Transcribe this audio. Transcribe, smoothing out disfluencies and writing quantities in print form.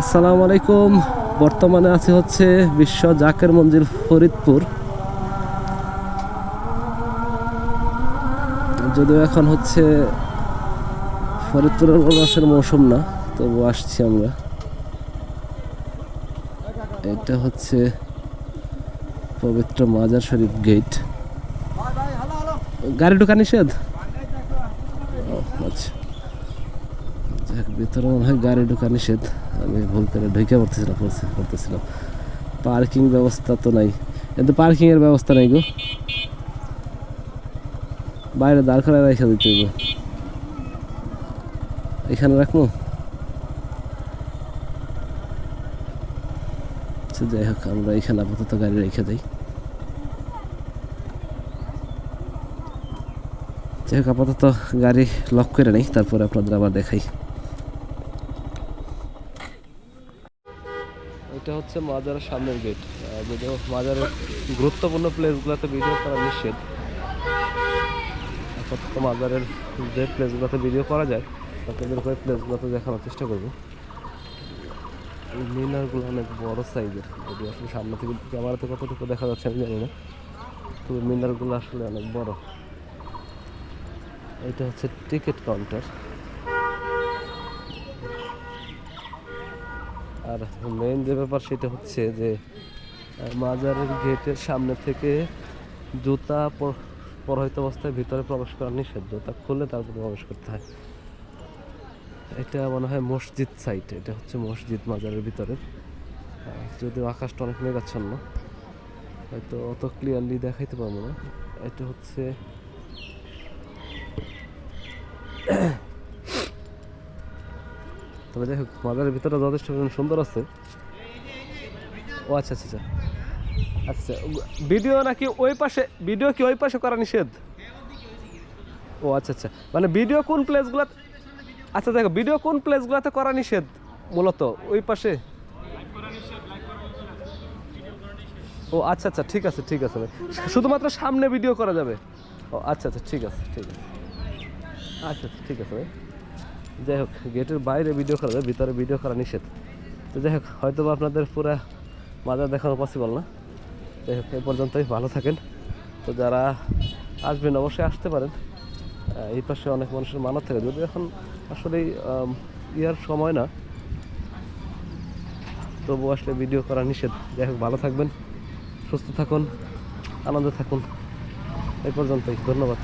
আসসালামু আলাইকুম। বর্তমানে আছি হচ্ছে বিশ্ব জাকের মঞ্জিল ফরিদপুর। যদিও এখন হচ্ছে ফরিদপুরের মাসের মৌসুম না, তবু আসছি আমরা। এটা হচ্ছে পবিত্র মাজার শরীফ গেট। গাড়ি ঢোকা নিষেধ? আচ্ছা, ভিতরে মনে হয় গাড়ি ঢোকা নিষেধ। আমি ভুল করে ঢুকে পড়তেছিলাম। পার্কিং ব্যবস্থা তো নাই, কিন্তু পার্কিং এর ব্যবস্থা নাই গো, বাইরে দাঁড় করে রেখে দিতে গো। এখানে রাখবো। আচ্ছা, যাই হোক, আমরা এখানে আপাতত গাড়ি রেখে দিই। যাই হোক, আপাতত গাড়ি লক করে নেই, তারপরে আপনাদের আবার দেখাই। এটা হচ্ছে মাজারের সামনের গেট। যদিও মাজারের গুরুত্বপূর্ণ প্লেসগুলোতে ভিডিও করা নিষেধ। আপাতত মাজারের যে প্লেসগুলোতে ভিডিও করা যায় আপনাদের ওই প্লেসগুলোতে দেখানোর চেষ্টা করবো। মিনারগুলো অনেক বড় সাইজের, যদি আসলে সামনে থেকে ক্যামেরাতে কতটুকু দেখা যাচ্ছে আমি জানি না, তবে মিনারগুলো আসলে অনেক বড়। এটা হচ্ছে টিকিট কাউন্টার। আর মেইন যে ব্যাপার সেটা হচ্ছে যে মাজারের গেটের সামনে থেকে জুতা পরহিত অবস্থায় ভিতরে প্রবেশ করা নিষেধ। জুতা খুললে তারপরে প্রবেশ করতে হয়। এটা মনে হয় মসজিদ সাইট। এটা হচ্ছে মসজিদ মাজারের ভিতরে। যদিও আকাশটা অনেক মেঘাচ্ছন্ন, হয়তো অত ক্লিয়ারলি দেখাইতে পারবো না। এটা হচ্ছে তবে যাই হোক, মাজারের ভিতরে যথেষ্ট সুন্দর আছে। ও আচ্ছা আচ্ছা আচ্ছা আচ্ছা, ভিডিও নাকি ওই পাশে? ভিডিও কি ওই পাশে করা নিষেধ? ও আচ্ছা আচ্ছা, মানে ভিডিও কোন প্লেসগুলো? আচ্ছা দেখো, ভিডিও কোন প্লেসগুলোতে করা নিষেধ মূলত? ওই পাশে? ও আচ্ছা আচ্ছা, ঠিক আছে ঠিক আছে ভাই, শুধুমাত্র সামনে ভিডিও করা যাবে। ও আচ্ছা আচ্ছা, ঠিক আছে ঠিক আছে, আচ্ছা আচ্ছা ঠিক আছে ভাই। যাই হোক, গেটের বাইরে ভিডিও করা যায়, ভিতরে ভিডিও করা নিষেধ। তো যাই হোক, হয়তো আপনাদের পুরো মাজার দেখানো পসিবল না। যাই হোক, এই পর্যন্তই। ভালো থাকেন। তো যারা আসবেন অবশ্যই আসতে পারেন। এই পাশে অনেক মানুষের মানত থাকে, যদিও এখন আসলে ইয়ার সময় না, তবু আসলে ভিডিও করা নিষেধ। যাই হোক, ভালো থাকবেন, সুস্থ থাকুন, আনন্দে থাকুন। এই পর্যন্তই, ধন্যবাদ।